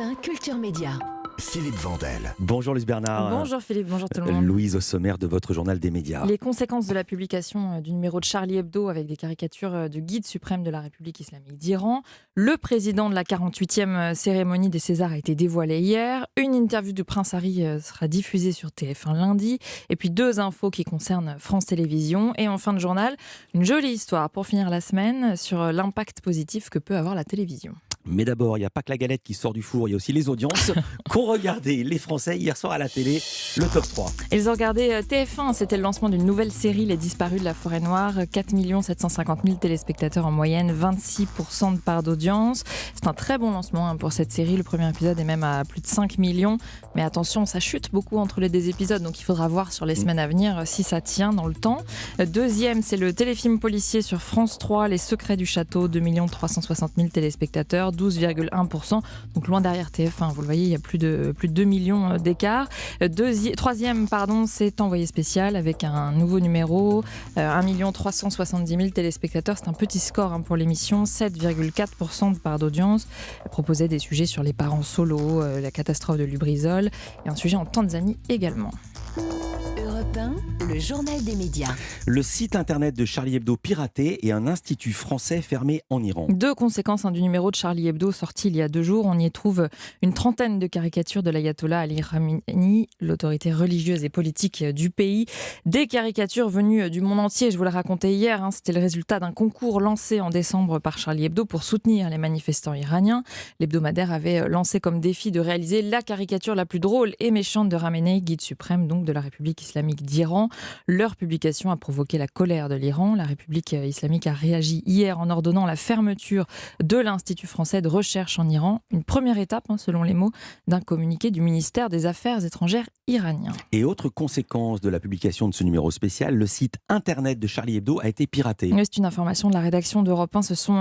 1 Culture Média. Philippe Vandel. Bonjour Luce Bernard. Bonjour Philippe, bonjour tout le monde. Louise, au sommaire de votre journal des médias. Les conséquences de la publication du numéro de Charlie Hebdo avec des caricatures du guide suprême de la République islamique d'Iran. Le président de la 48e cérémonie des Césars a été dévoilé hier. Une interview du prince Harry sera diffusée sur TF1 lundi. Et puis 2 infos qui concernent France Télévisions. Et en fin de journal, une jolie histoire pour finir la semaine sur l'impact positif que peut avoir la télévision. Mais d'abord, il n'y a pas que la galette qui sort du four, il y a aussi les audiences qu'ont regardé les Français hier soir à la télé, le top 3. Ils ont regardé TF1, c'était le lancement d'une nouvelle série, Les Disparus de la Forêt Noire. 4 750 000 téléspectateurs en moyenne, 26% de part d'audience. C'est un très bon lancement pour cette série. Le premier épisode est même à plus de 5 millions. Mais attention, ça chute beaucoup entre les 2 épisodes, donc il faudra voir sur les semaines à venir si ça tient dans le temps. Deuxième, c'est le téléfilm policier sur France 3, Les Secrets du Château, 2 360 000 téléspectateurs. 12,1%, donc loin derrière TF1. Vous le voyez, il y a plus de 2 millions d'écart. Troisième, c'est Envoyé spécial avec un nouveau numéro, 1 370 000 téléspectateurs. C'est un petit score pour l'émission, 7,4% de part d'audience. Elle proposait des sujets sur les parents solos, la catastrophe de Lubrizol et un sujet en Tanzanie également. Europe 1, le journal des médias. Le site internet de Charlie Hebdo piraté et un institut français fermé en Iran. 2 conséquences du numéro de Charlie Hebdo sorti il y a 2 jours. On y trouve une trentaine de caricatures de l'ayatollah Ali Khamenei, l'autorité religieuse et politique du pays. Des caricatures venues du monde entier. Je vous l'ai raconté hier, c'était le résultat d'un concours lancé en décembre par Charlie Hebdo pour soutenir les manifestants iraniens. L'hebdomadaire avait lancé comme défi de réaliser la caricature la plus drôle et méchante de Khamenei, guide suprême donc de la République islamique d'Iran. Leur publication a provoqué la colère de l'Iran. La République islamique a réagi hier en ordonnant la fermeture de l'Institut français de recherche en Iran. Une première étape, selon les mots d'un communiqué du ministère des Affaires étrangères iranien. Et autre conséquence de la publication de ce numéro spécial, le site internet de Charlie Hebdo a été piraté. C'est une information de la rédaction d'Europe 1. Ce sont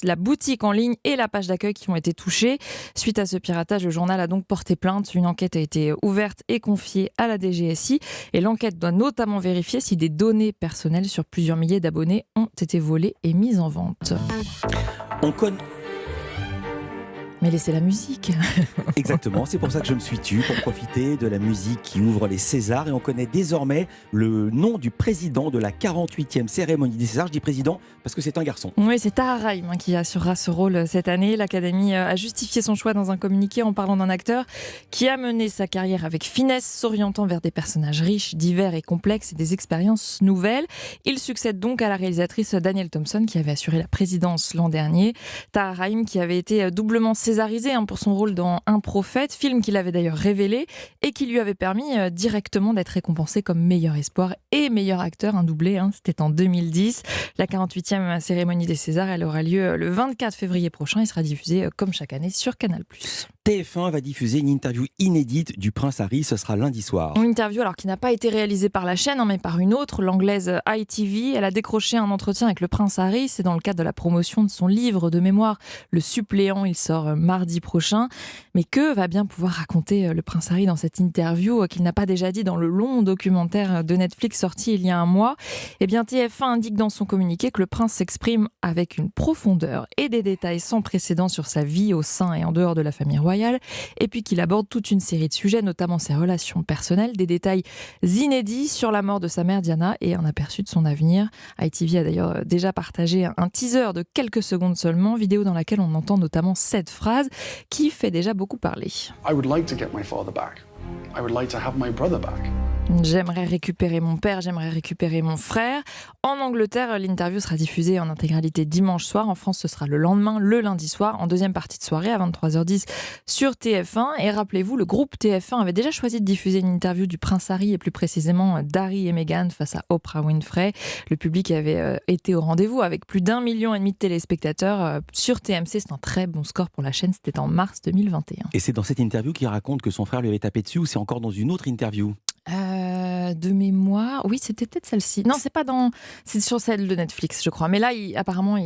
la boutique en ligne et la page d'accueil qui ont été touchées. Suite à ce piratage, le journal a donc porté plainte. Une enquête a été ouverte et confiée à la DGSI. Et l'enquête doit notamment vérifier si des données personnelles sur plusieurs milliers d'abonnés ont été volées et mises en vente. On connaît... Mais laissez la musique. Exactement, c'est pour ça que je me suis tue, pour profiter de la musique qui ouvre les Césars. Et on connaît désormais le nom du président de la 48e cérémonie des Césars. Je dis président parce que c'est un garçon. Oui, c'est Tahar Rahim qui assurera ce rôle cette année. L'Académie a justifié son choix dans un communiqué en parlant d'un acteur qui a mené sa carrière avec finesse, s'orientant vers des personnages riches, divers et complexes et des expériences nouvelles. Il succède donc à la réalisatrice Danielle Thompson qui avait assuré la présidence l'an dernier. Tahar Rahim qui avait été doublement césarisé pour son rôle dans Un prophète, film qu'il avait d'ailleurs révélé et qui lui avait permis directement d'être récompensé comme meilleur espoir et meilleur acteur, un doublé, c'était en 2010. La 48e cérémonie des Césars, elle aura lieu le 24 février prochain et sera diffusée comme chaque année sur Canal+. TF1 va diffuser une interview inédite du prince Harry, ce sera lundi soir. Une interview qui n'a pas été réalisée par la chaîne, mais par une autre, l'anglaise ITV. Elle a décroché un entretien avec le prince Harry, c'est dans le cadre de la promotion de son livre de mémoire, Le Suppléant, il sort mardi prochain. Mais que va bien pouvoir raconter le prince Harry dans cette interview qu'il n'a pas déjà dit dans le long documentaire de Netflix sorti il y a un mois? Eh bien, TF1 indique dans son communiqué que le prince s'exprime avec une profondeur et des détails sans précédent sur sa vie au sein et en dehors de la famille royale. Et puis qu'il aborde toute une série de sujets, notamment ses relations personnelles, des détails inédits sur la mort de sa mère Diana et un aperçu de son avenir. ITV a d'ailleurs déjà partagé un teaser de quelques secondes seulement, vidéo dans laquelle on entend notamment cette phrase qui fait déjà beaucoup parler. I would like to get my father back. I would like to have my brother back. J'aimerais récupérer mon père, j'aimerais récupérer mon frère. En Angleterre, l'interview sera diffusée en intégralité dimanche soir. En France, ce sera le lendemain, le lundi soir, en deuxième partie de soirée à 23h10 sur TF1. Et rappelez-vous, le groupe TF1 avait déjà choisi de diffuser une interview du prince Harry et plus précisément d'Harry et Meghan face à Oprah Winfrey. Le public avait été au rendez-vous avec plus d'1,5 million de téléspectateurs sur TMC. C'est un très bon score pour la chaîne, c'était en mars 2021. Et c'est dans cette interview qu'il raconte que son frère lui avait tapé dessus ou c'est encore dans une autre interview ? De mémoire, oui, c'était peut-être celle-ci. Non, c'est sur celle de Netflix, je crois. Mais là, apparemment,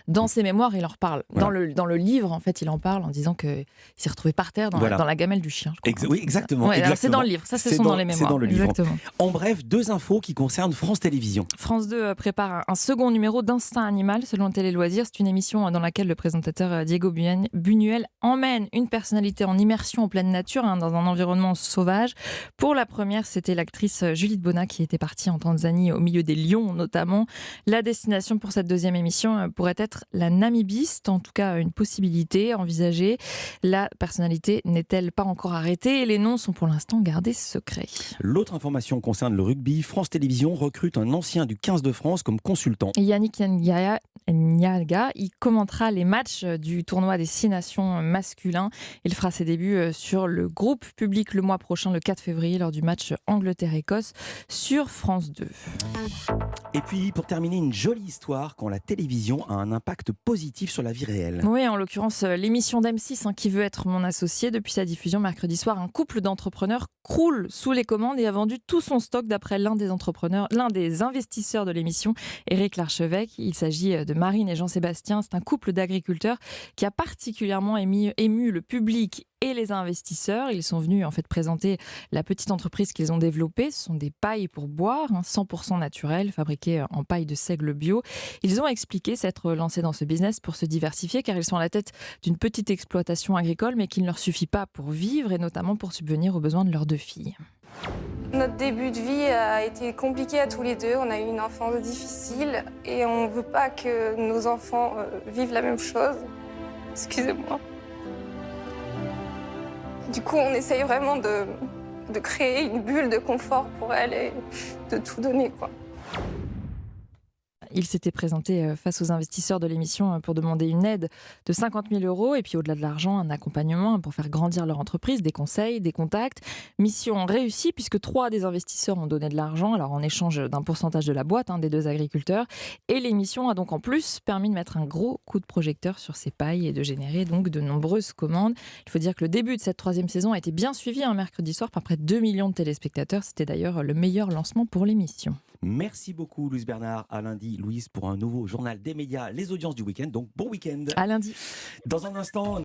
dans ses mémoires, il en reparle. Voilà. Dans le livre, en fait, il en parle en disant qu'il s'est retrouvé par terre dans la gamelle du chien. Je crois. Oui, exactement. Ouais, alors exactement. c'est dans le livre. Ça, C'est dans les mémoires. C'est dans le livre. Exactement. En bref, 2 infos qui concernent France Télévisions. France 2 prépare un second numéro d'Instinct Animal selon Télé Loisirs. C'est une émission dans laquelle le présentateur Diego Buñuel emmène une personnalité en immersion en pleine nature, dans un environnement sauvage. Pour la première, c'était l'actrice Juliette Bonnat qui était partie en Tanzanie au milieu des lions notamment. La destination pour cette deuxième émission pourrait être la Namibie, c'est en tout cas une possibilité envisagée. La personnalité n'est-elle pas encore arrêtée et les noms sont pour l'instant gardés secrets. L'autre information concerne le rugby. France Télévisions recrute un ancien du 15 de France comme consultant. Yannick Nyaga, il commentera les matchs du tournoi des 6 nations masculins. Il fera ses débuts sur le groupe public le mois prochain, le 4 février, lors du match Angleterre-Écosse sur France 2. Et puis, pour terminer, une jolie histoire quand la télévision a un impact positif sur la vie réelle. Oui, en l'occurrence, l'émission d'M6, Qui veut être mon associé, depuis sa diffusion mercredi soir, un couple d'entrepreneurs croule sous les commandes et a vendu tout son stock d'après l'un des investisseurs de l'émission, Éric Larchevêque. Il s'agit de Marine et Jean-Sébastien. C'est un couple d'agriculteurs qui a particulièrement ému le public et les investisseurs. Ils sont venus en fait présenter la petite entreprise qu'ils ont développée. Ce sont des pailles pour boire, 100% naturelles, fabriquées en paille de seigle bio. Ils ont expliqué s'être lancés dans ce business pour se diversifier, car ils sont à la tête d'une petite exploitation agricole, mais qu'il ne leur suffit pas pour vivre et notamment pour subvenir aux besoins de leurs 2 filles. Notre début de vie a été compliqué à tous les deux. On a eu une enfance difficile et on ne veut pas que nos enfants vivent la même chose. Excusez-moi. Du coup, on essaye vraiment de créer une bulle de confort pour elle et de tout donner, quoi. Il s'était présenté face aux investisseurs de l'émission pour demander une aide de 50 000 € et puis au-delà de l'argent, un accompagnement pour faire grandir leur entreprise, des conseils, des contacts. Mission réussie puisque 3 des investisseurs ont donné de l'argent, alors en échange d'un pourcentage de la boîte des 2 agriculteurs. Et l'émission a donc en plus permis de mettre un gros coup de projecteur sur ces pailles et de générer donc de nombreuses commandes. Il faut dire que le début de cette 3e saison a été bien suivi mercredi soir par près de 2 millions de téléspectateurs. C'était d'ailleurs le meilleur lancement pour l'émission. Merci beaucoup Louise Bernard. À lundi, Louise, pour un nouveau journal des médias, les audiences du week-end. Donc bon week-end. À lundi. Dans un instant...